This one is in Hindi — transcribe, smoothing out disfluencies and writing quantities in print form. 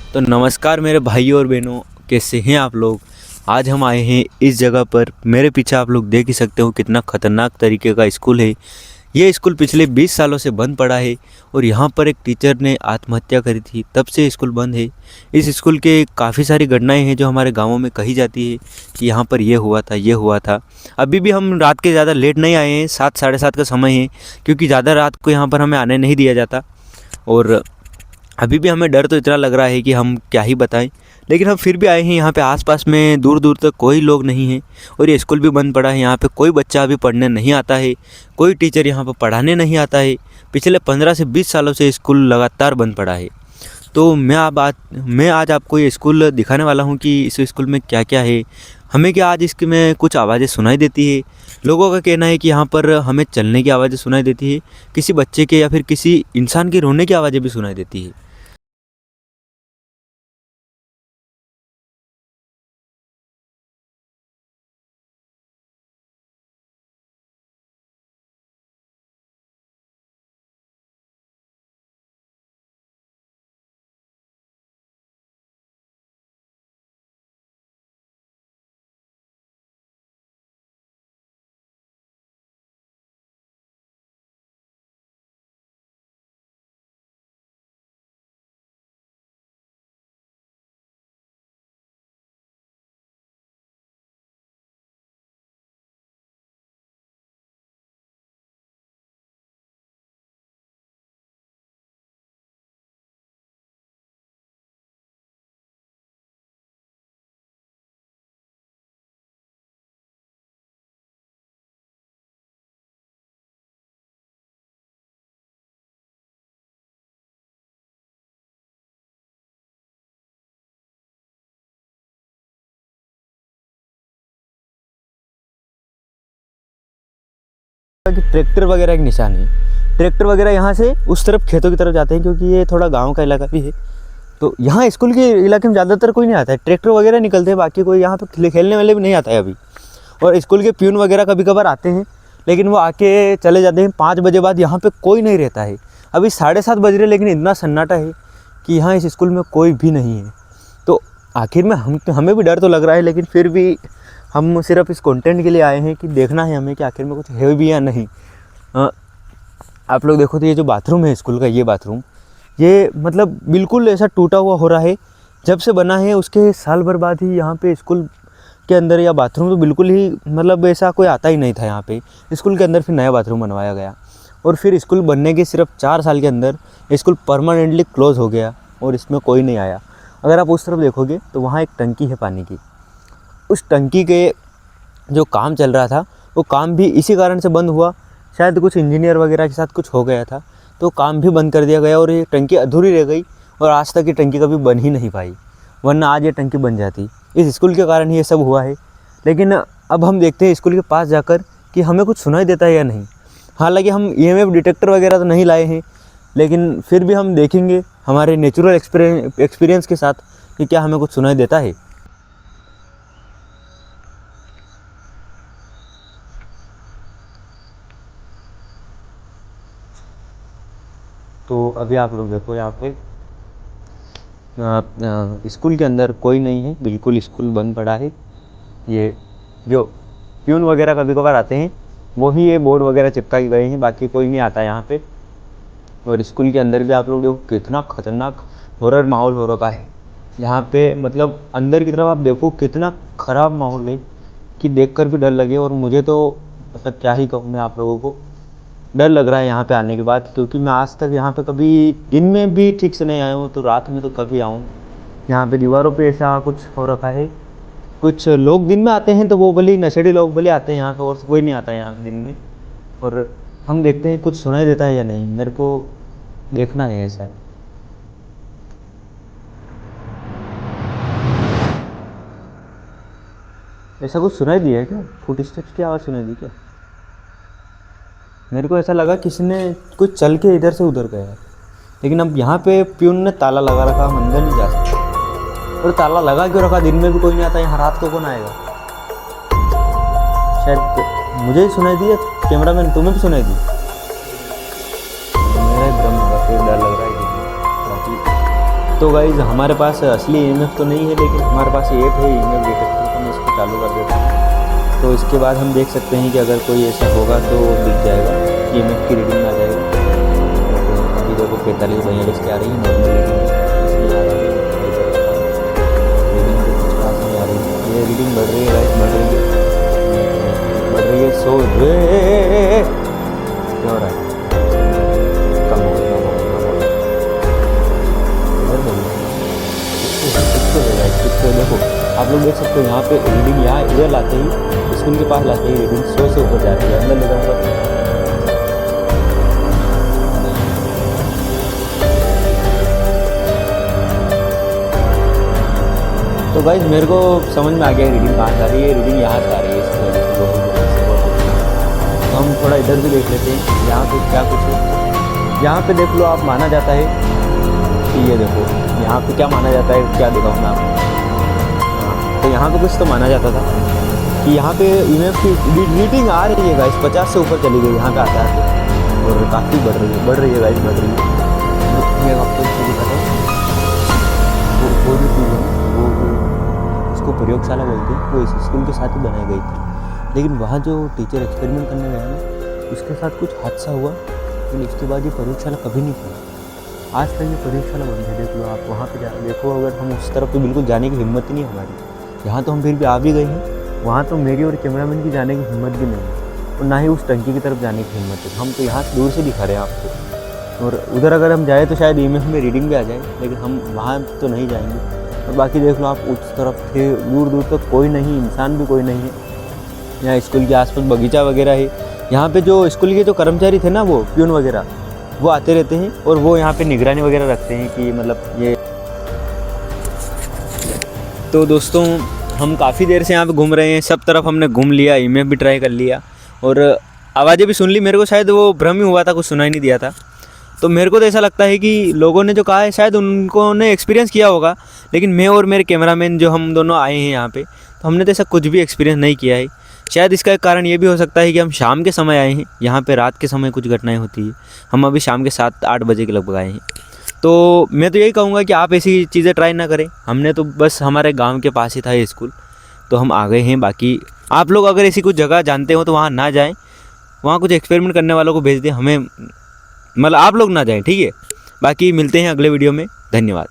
तो नमस्कार मेरे भाइयों और बहनों, कैसे हैं आप लोग। आज हम आए हैं इस जगह पर। मेरे पीछे आप लोग देख ही सकते हो कितना ख़तरनाक तरीके का स्कूल है। ये स्कूल पिछले 20 सालों से बंद पड़ा है और यहाँ पर एक टीचर ने आत्महत्या करी थी, तब से स्कूल बंद है। इस स्कूल के काफ़ी सारी घटनाएं हैं जो हमारे गाँवों में कही जाती है कि यहाँ पर ये हुआ था, ये हुआ था। अभी भी हम रात के ज़्यादा लेट नहीं आए हैं, 7 साढ़े 7 का समय है, क्योंकि ज़्यादा रात को यहाँ पर हमें आने नहीं दिया जाता। और अभी भी हमें डर तो इतना लग रहा है कि हम क्या ही बताएं, लेकिन हम फिर भी आए हैं। यहाँ पे आसपास में दूर दूर तक कोई लोग नहीं हैं और ये स्कूल भी बंद पड़ा है। यहाँ पे कोई बच्चा अभी पढ़ने नहीं आता है, कोई टीचर यहाँ पे पढ़ाने नहीं आता है। पिछले 15 से 20 सालों से स्कूल लगातार बंद पड़ा है। तो मैं आज आपको ये स्कूल दिखाने वाला हूँ कि इस स्कूल में क्या क्या है। हमें क्या आज इसमें कुछ आवाज़ें सुनाई देती है। लोगों का कहना है कि यहाँ पर हमें चलने की आवाज़ें सुनाई देती है, किसी बच्चे के या फिर किसी इंसान के रोने की आवाज़ें भी सुनाई देती है। कि ट्रैक्टर वगैरह के निशान है। ट्रैक्टर वगैरह यहाँ से उस तरफ खेतों की तरफ जाते हैं, क्योंकि ये थोड़ा गांव का इलाका भी है। तो यहाँ स्कूल के इलाके में ज़्यादातर कोई नहीं आता है, ट्रैक्टर वगैरह निकलते हैं, बाकी कोई यहाँ पे खेलने वाले भी नहीं आता है अभी। और स्कूल के प्यून वगैरह कभी कभार आते हैं, लेकिन वो आके चले जाते हैं। 5 बजे बाद यहाँ पे कोई नहीं रहता है। अभी 7:30 बज रहे, लेकिन इतना सन्नाटा है कि यहाँ इस स्कूल में कोई भी नहीं है। तो आखिर में हमें भी डर तो लग रहा है, लेकिन फिर भी हम सिर्फ इस कंटेंट के लिए आए हैं कि देखना है हमें कि आखिर में कुछ है भी या नहीं। आप लोग देखो तो ये जो बाथरूम है स्कूल का, ये बाथरूम ये मतलब बिल्कुल ऐसा टूटा हुआ हो रहा है। जब से बना है उसके साल भर बाद ही यहाँ पे स्कूल के अंदर या बाथरूम तो बिल्कुल ही मतलब ऐसा कोई आता ही नहीं था यहाँ पे। स्कूल के अंदर फिर नया बाथरूम बनवाया गया और फिर स्कूल बनने के सिर्फ 4 साल के अंदर स्कूल परमानेंटली क्लोज़ हो गया और इसमें कोई नहीं आया। अगर आप उस तरफ देखोगे तो वहाँ एक टंकी है पानी की। उस टंकी के जो काम चल रहा था वो काम भी इसी कारण से बंद हुआ। शायद कुछ इंजीनियर वगैरह के साथ कुछ हो गया था, तो काम भी बंद कर दिया गया और ये टंकी अधूरी रह गई और आज तक ये टंकी कभी बन ही नहीं पाई, वरना आज ये टंकी बन जाती। इस स्कूल के कारण ही ये सब हुआ है। लेकिन अब हम देखते हैं स्कूल के पास जाकर कि हमें कुछ सुनाई देता है या नहीं। हालांकि हम EMF डिटेक्टर वगैरह तो नहीं लाए हैं, लेकिन फिर भी हम देखेंगे हमारे नेचुरल एक्सपीरियंस के साथ कि क्या हमें कुछ सुनाई देता है। तो अभी आप लोग देखो यहाँ पे स्कूल के अंदर कोई नहीं है, बिल्कुल स्कूल बंद पड़ा है। ये जो प्यून वगैरह कभी कभार आते हैं वो ही ये बोर्ड वगैरह चिपका के गए हैं, बाकी कोई नहीं आता यहाँ पे। और स्कूल के अंदर भी आप लोग देखो कितना खतरनाक हॉरर माहौल हो रखा है यहाँ पे। मतलब अंदर की तरफ आप देखो कितना ख़राब माहौल है कि देखकर भी डर लगे। और मुझे तो मतलब क्या ही कहूँ मैं आप लोगों को, डर लग रहा है यहाँ पे आने के बाद, क्योंकि मैं आज तक यहाँ पे कभी दिन में भी ठीक से नहीं आया हूँ, तो रात में तो कभी आऊँ। यहाँ पे दीवारों पे ऐसा कुछ हो रखा है। कुछ लोग दिन में आते हैं तो वो भले नशेड़ी लोग भले आते हैं यहाँ पे, और कोई नहीं आता है यहाँ पे दिन में। और हम देखते हैं कुछ सुनाई देता है या नहीं, मेरे को देखना है ऐसा। ऐसा कुछ सुनाई दिया है क्या? फुट स्टेप्स की आवाज़ सुनाई दी क्या? मेरे को ऐसा लगा किसी ने कुछ चल के इधर से उधर गया है। लेकिन अब यहाँ पे प्यून ने ताला लगा रखा, हम अंदर नहीं जा सकते। और ताला लगा क्यों रखा? दिन में भी कोई नहीं आता यहाँ, रात को कौन आएगा? शायद मुझे ही सुनाई दी है, कैमरामैन तुम्हें भी सुनाई दी? मेरा ही भ्रम होगा, फिर डर लग रहा है। बाकी तो गाइज हमारे पास असली EMF तो नहीं है, लेकिन हमारे पास ऐप है EMF डिटेक्टर, तो मैं इसको चालू कर देता हूँ। तो इसके बाद हम देख सकते हैं कि अगर कोई ऐसा होगा तो दिख जाएगा, EMF की रीडिंग आ जाएगी। तो अभी देखो 45-42 की आ रही है, नॉर्मल रीडिंग इसमें आ रही है, रीडिंग तो कुछ खास नहीं आ रही है। ये रीडिंग बढ़ रही है गाइज, बढ़ रही है 100। क्या हो रहा है? कम हो गया, तो देखो आप लोग देख सकते हो यहाँ पे रीडिंग, यहाँ इधर लाते ही स्कूल के पास लाते ही रीडिंग 100 से ऊपर जा रही है। अंदर ले जाऊँगा तो गाइस मेरे को समझ में आ गया रीडिंग कहाँ से आ रही है। रीडिंग यहाँ से आ रही है, इसकी वजह से तो हम थोड़ा इधर भी देख लेते हैं यहाँ पे क्या कुछ है। यहाँ पे देख लो आप, माना जाता है कि ये देखो यहाँ पे क्या माना जाता है, क्या दिखाऊँ मैं आपको। तो यहाँ पे कुछ तो माना जाता था कि यहाँ पे EMF की रीडिंग आ रही है गाइस, 50 से ऊपर चली गई यहाँ पे आता है, और काफ़ी बढ़ रही है गाइस, बढ़ रही है। मैं आपको दिखाता हूँ, वो जो चीज़ है वो उसको प्रयोगशाला बोलते हैं, वो इस स्कूल के साथ ही बनाई गई थी। लेकिन वहाँ जो टीचर एक्सपेरिमेंट करने गया ना, उसके साथ कुछ हादसा हुआ, लेकिन उसके बाद ये प्रयोगशाला कभी नहीं खुला। आज तक ये प्रयोगशाला बंद है। देख लो आप वहाँ पे जा देखो, अगर हम उस तरफ तो बिल्कुल जाने की हिम्मत ही नहीं है हमारी। यहाँ तो हम फिर भी आ भी गए हैं, वहाँ तो मेरी और कैमरामैन की जाने की हिम्मत भी नहीं है, और ना ही उस टंकी की तरफ जाने की हिम्मत है। हम तो यहाँ दूर से दिखा रहे हैं आपको, और उधर अगर हम जाए तो शायद EMF में रीडिंग भी आ जाए, लेकिन हम वहाँ तो नहीं जाएंगे। और बाकी देख लो आप, उस तरफ थे दूर दूर तक कोई नहीं, इंसान भी कोई नहीं है। यहाँ स्कूल के आसपास बगीचा वगैरह है। यहाँ पे जो स्कूल के जो कर्मचारी थे ना, वो प्यून वगैरह, वो आते रहते हैं और वो यहाँ पे निगरानी वगैरह रखते हैं कि मतलब ये। तो दोस्तों हम काफ़ी देर से यहाँ पे घूम रहे हैं, सब तरफ हमने घूम लिया, EMF भी ट्राई कर लिया और आवाज़ें भी सुन ली। मेरे को शायद वो भ्रम ही हुआ था, कुछ सुनाई नहीं दिया था। तो मेरे को तो ऐसा लगता है कि लोगों ने जो कहा है शायद उनको ने एक्सपीरियंस किया होगा, लेकिन मैं और मेरे कैमरामैन जो हम दोनों आए हैं यहाँ पे, तो हमने तो ऐसा कुछ भी एक्सपीरियंस नहीं किया है। शायद इसका एक कारण ये भी हो सकता है कि हम शाम के समय आए हैं, यहाँ पे रात के समय कुछ घटनाएं होती है। हम अभी शाम के 7-8 बजे के लगभग आए हैं। तो मैं तो यही कहूँगा कि आप ऐसी चीज़ें ट्राई ना करें। हमने तो बस हमारे गाँव के पास ही था ये स्कूल, तो हम आ गए हैं। बाकी आप लोग अगर ऐसी कुछ जगह जानते हो तो वहाँ ना जाएँ, वहाँ कुछ एक्सपेरिमेंट करने वालों को भेज दें, हमें मतलब आप लोग ना जाएँ, ठीक है। बाकी मिलते हैं अगले वीडियो में, धन्यवाद।